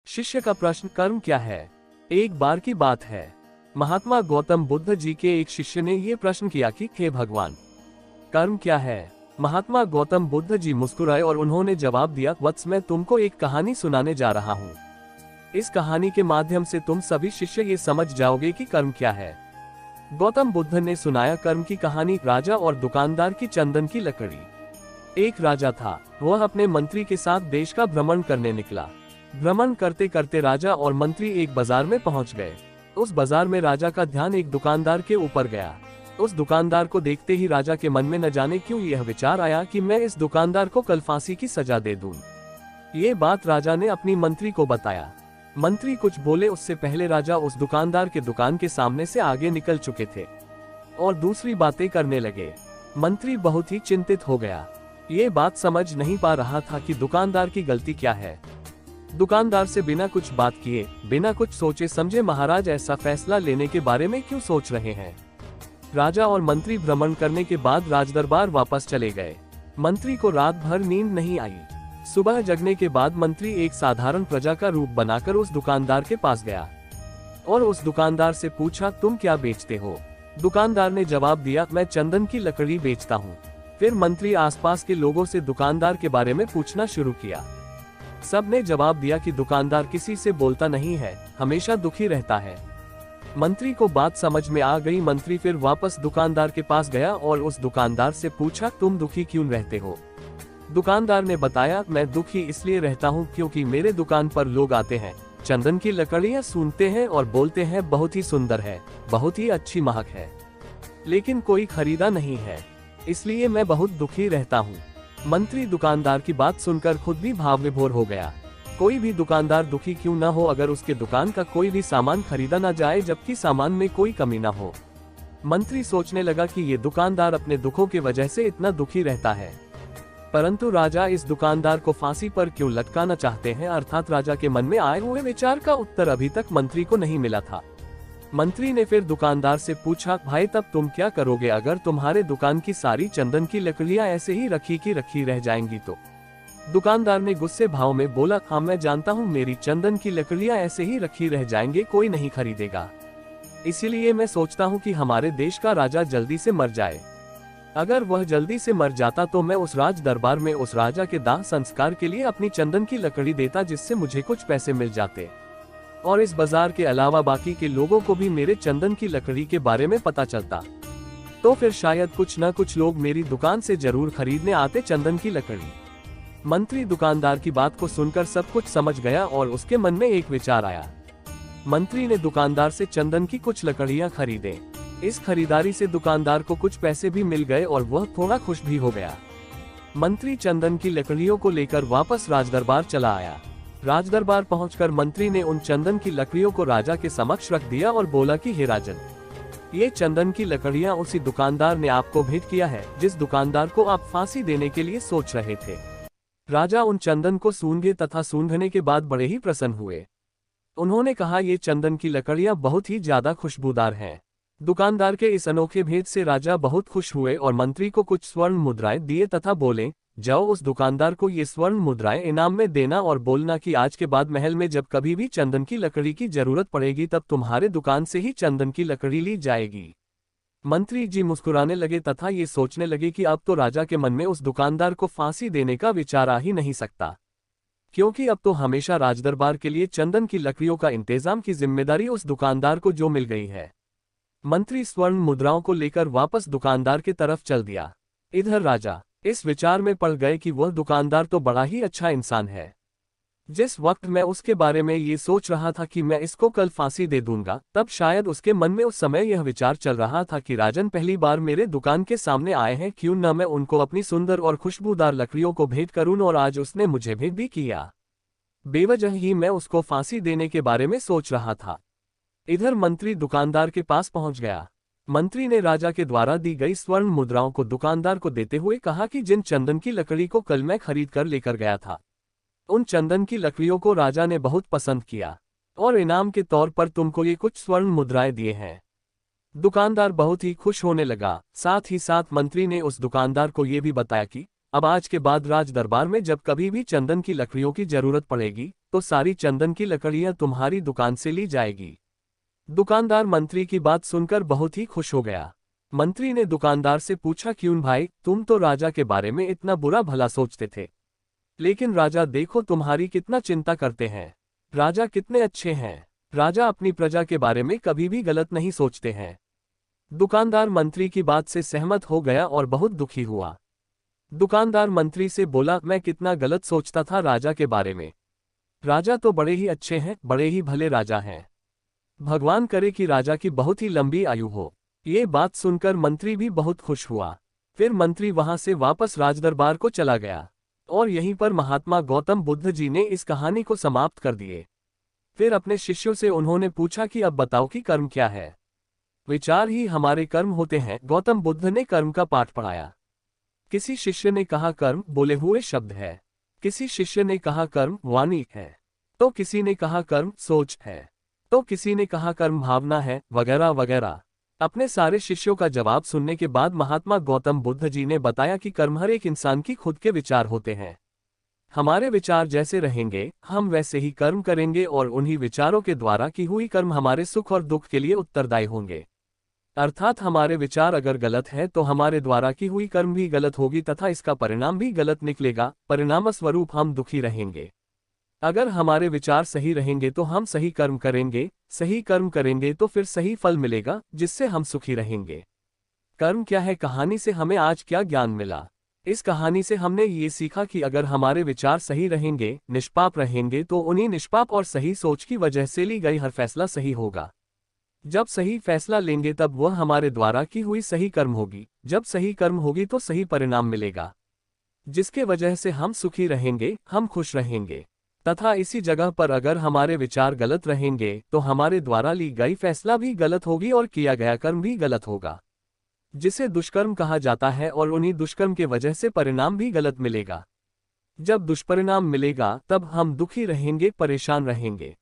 शिष्य का प्रश्न, कर्म क्या है? एक बार की बात है, महात्मा गौतम बुद्ध जी के एक शिष्य ने यह प्रश्न किया कि हे भगवान, कर्म क्या है? महात्मा गौतम बुद्ध जी मुस्कुराए और उन्होंने जवाब दिया, वत्स, मैं तुमको एक कहानी सुनाने जा रहा हूँ। इस कहानी के माध्यम से तुम सभी शिष्य ये समझ जाओगे कि कर्म क्या है। गौतम बुद्ध ने सुनाया कर्म की कहानी, राजा और दुकानदार की चंदन की लकड़ी। एक राजा था, वह अपने मंत्री के साथ देश का भ्रमण करने निकला। भ्रमण करते करते राजा और मंत्री एक बाजार में पहुंच गए। उस बाजार में राजा का ध्यान एक दुकानदार के ऊपर गया। उस दुकानदार को देखते ही राजा के मन में न जाने क्यों यह विचार आया कि मैं इस दुकानदार को कल फांसी की सजा दे दूं। ये बात राजा ने अपनी मंत्री को बताया। मंत्री कुछ बोले उससे पहले राजा उस दुकानदार के दुकान के सामने से आगे निकल चुके थे और दूसरी बातें करने लगे। मंत्री बहुत ही चिंतित हो गया। ये बात समझ नहीं पा रहा था कि दुकानदार की गलती क्या है। दुकानदार से बिना कुछ बात किए, बिना कुछ सोचे समझे महाराज ऐसा फैसला लेने के बारे में क्यों सोच रहे हैं। राजा और मंत्री भ्रमण करने के बाद राजदरबार वापस चले गए। मंत्री को रात भर नींद नहीं आई। सुबह जगने के बाद मंत्री एक साधारण प्रजा का रूप बनाकर उस दुकानदार के पास गया और उस दुकानदार से पूछा, तुम क्या बेचते हो? दुकानदार ने जवाब दिया, मैं चंदन की लकड़ी बेचता हूँ। फिर मंत्री आसपास के लोगों से दुकानदार के बारे में पूछना शुरू किया। सब ने जवाब दिया कि दुकानदार किसी से बोलता नहीं है, हमेशा दुखी रहता है। मंत्री को बात समझ में आ गई। मंत्री फिर वापस दुकानदार के पास गया और उस दुकानदार से पूछा, तुम दुखी क्यों रहते हो? दुकानदार ने बताया, मैं दुखी इसलिए रहता हूँ क्योंकि मेरे दुकान पर लोग आते हैं, चंदन की लकड़ियाँ सूंघते हैं और बोलते हैं बहुत ही सुंदर है, बहुत ही अच्छी महक है, लेकिन कोई खरीदा नहीं है, इसलिए मैं बहुत दुखी रहता हूँ। मंत्री दुकानदार की बात सुनकर खुद भी भाव विभोर हो गया। कोई भी दुकानदार दुखी क्यों न हो अगर उसके दुकान का कोई भी सामान खरीदा न जाए जबकि सामान में कोई कमी न हो। मंत्री सोचने लगा कि ये दुकानदार अपने दुखों की वजह से इतना दुखी रहता है, परंतु राजा इस दुकानदार को फांसी पर क्यों लटकाना चाहते हैं, अर्थात राजा के मन में आए हुए विचार का उत्तर अभी तक मंत्री को नहीं मिला था। मंत्री ने फिर दुकानदार से पूछा, भाई तब तुम क्या करोगे अगर तुम्हारे दुकान की सारी चंदन की लकड़ियां ऐसे ही रखी रह जाएंगी तो? दुकानदार ने गुस्से भाव में बोला, हाँ मैं जानता हूँ मेरी चंदन की लकड़ियां ऐसे ही रखी रह जाएंगे, कोई नहीं खरीदेगा, इसीलिए मैं सोचता हूँ कि हमारे देश का राजा जल्दी से मर जाए। अगर वह जल्दी से मर जाता तो मैं उस राज दरबार में उस राजा के दाह संस्कार के लिए अपनी चंदन की लकड़ी देता, जिससे मुझे कुछ पैसे मिल जाते और इस बाजार के अलावा बाकी के लोगों को भी मेरे चंदन की लकड़ी के बारे में पता चलता, तो फिर शायद कुछ न कुछ लोग मेरी दुकान से जरूर खरीदने आते चंदन की लकड़ी। मंत्री दुकानदार की बात को सुनकर सब कुछ समझ गया और उसके मन में एक विचार आया। मंत्री ने दुकानदार से चंदन की कुछ लकड़ियां खरीदे। इस खरीदारी से दुकानदार को कुछ पैसे भी मिल गए और वह थोड़ा खुश भी हो गया। मंत्री चंदन की लकड़ियों को लेकर वापस राजदरबार चला आया। राजदरबार पहुंचकर मंत्री ने उन चंदन की लकड़ियों को राजा के समक्ष रख दिया और बोला कि हे राजन, ये चंदन की लकड़ियां उसी दुकानदार ने आपको भेंट किया है जिस दुकानदार को आप फांसी देने के लिए सोच रहे थे। राजा उन चंदन को सूंघे तथा सूंघने के बाद बड़े ही प्रसन्न हुए। उन्होंने कहा, ये चंदन की लकड़ियां बहुत ही ज्यादा खुशबूदार हैं। दुकानदार के इस अनोखे भेंट से राजा बहुत खुश हुए और मंत्री को कुछ स्वर्ण मुद्राएं दिए तथा बोले, जाओ उस दुकानदार को ये स्वर्ण मुद्राएं इनाम में देना और बोलना कि आज के बाद महल में जब कभी भी चंदन की लकड़ी की जरूरत पड़ेगी तब तुम्हारे दुकान से ही चंदन की लकड़ी ली जाएगी। मंत्री जी मुस्कुराने लगे तथा ये सोचने लगे कि अब तो राजा के मन में उस दुकानदार को फांसी देने का विचार आ ही नहीं सकता, क्योंकि अब तो हमेशा राजदरबार के लिए चंदन की लकड़ियों का इंतजाम की जिम्मेदारी उस दुकानदार को जो मिल गई है। मंत्री स्वर्ण मुद्राओं को लेकर वापस दुकानदार की तरफ चल दिया। इधर राजा इस विचार में पड़ गए कि वह दुकानदार तो बड़ा ही अच्छा इंसान है। जिस वक्त मैं उसके बारे में ये सोच रहा था कि मैं इसको कल फांसी दे दूंगा, तब शायद उसके मन में उस समय यह विचार चल रहा था कि राजन पहली बार मेरे दुकान के सामने आए हैं, क्यों न मैं उनको अपनी सुंदर और खुशबूदार लकड़ियों को भेंट करूं, और आज उसने मुझे भेंट भी किया। बेवजह ही मैं उसको फांसी देने के बारे में सोच रहा था। इधर मंत्री दुकानदार के पास पहुंच गया। मंत्री ने राजा के द्वारा दी गई स्वर्ण मुद्राओं को दुकानदार को देते हुए कहा कि जिन चंदन की लकड़ी को कल मैं खरीद कर लेकर गया था, उन चंदन की लकड़ियों को राजा ने बहुत पसंद किया और इनाम के तौर पर तुमको ये कुछ स्वर्ण मुद्राएं दिए हैं। दुकानदार बहुत ही खुश होने लगा। साथ ही साथ मंत्री ने उस दुकानदार को ये भी बताया कि अब आज के बाद राज दरबार में जब कभी भी चंदन की लकड़ियों की जरूरत पड़ेगी तो सारी चंदन की लकड़ियां तुम्हारी दुकान से ली जाएगी। दुकानदार मंत्री की बात सुनकर बहुत ही खुश हो गया। मंत्री ने दुकानदार से पूछा, क्यों भाई, तुम तो राजा के बारे में इतना बुरा भला सोचते थे, लेकिन राजा देखो तुम्हारी कितना चिंता करते हैं। राजा कितने अच्छे हैं। राजा अपनी प्रजा के बारे में कभी भी गलत नहीं सोचते हैं। दुकानदार मंत्री की बात से सहमत हो गया और बहुत दुखी हुआ। दुकानदार मंत्री से बोला, मैं कितना गलत सोचता था राजा के बारे में। राजा तो बड़े ही अच्छे हैं, बड़े ही भले राजा हैं। भगवान करे कि राजा की बहुत ही लंबी आयु हो। ये बात सुनकर मंत्री भी बहुत खुश हुआ। फिर मंत्री वहां से वापस राजदरबार को चला गया और यहीं पर महात्मा गौतम बुद्ध जी ने इस कहानी को समाप्त कर दिए। फिर अपने शिष्यों से उन्होंने पूछा कि अब बताओ कि कर्म क्या है। विचार ही हमारे कर्म होते हैं, गौतम बुद्ध ने कर्म का पाठ पढ़ाया। किसी शिष्य ने कहा कर्म बोले हुए शब्द है, किसी शिष्य ने कहा कर्म वाणी है, तो किसी ने कहा कर्म सोच है, तो किसी ने कहा कर्म भावना है, वगैरह वगैरह। अपने सारे शिष्यों का जवाब सुनने के बाद महात्मा गौतम बुद्ध जी ने बताया कि कर्म हर एक इंसान की खुद के विचार होते हैं। हमारे विचार जैसे रहेंगे हम वैसे ही कर्म करेंगे और उन्हीं विचारों के द्वारा की हुई कर्म हमारे सुख और दुख के लिए उत्तरदायी होंगे। अर्थात हमारे विचार अगर गलत है तो हमारे द्वारा की हुई कर्म भी गलत होगी तथा इसका परिणाम भी गलत निकलेगा, परिणामस्वरूप हम दुखी रहेंगे। अगर हमारे विचार सही रहेंगे तो हम सही कर्म करेंगे तो फिर सही फल मिलेगा जिससे हम सुखी रहेंगे। कर्म क्या है कहानी से हमें आज क्या ज्ञान मिला? इस कहानी से हमने ये सीखा कि अगर हमारे विचार सही रहेंगे, निष्पाप रहेंगे तो उन्हीं निष्पाप और सही सोच की वजह से ली गई हर फैसला सही होगा। जब सही फैसला लेंगे तब वह हमारे द्वारा की हुई सही कर्म होगी। जब सही कर्म होगी तो सही परिणाम मिलेगा, जिसके वजह से हम सुखी रहेंगे, हम खुश रहेंगे। तथा इसी जगह पर अगर हमारे विचार गलत रहेंगे तो हमारे द्वारा ली गई फैसला भी गलत होगी और किया गया कर्म भी गलत होगा, जिसे दुष्कर्म कहा जाता है, और उन्हीं दुष्कर्म के वजह से परिणाम भी गलत मिलेगा। जब दुष्परिणाम मिलेगा तब हम दुखी रहेंगे, परेशान रहेंगे।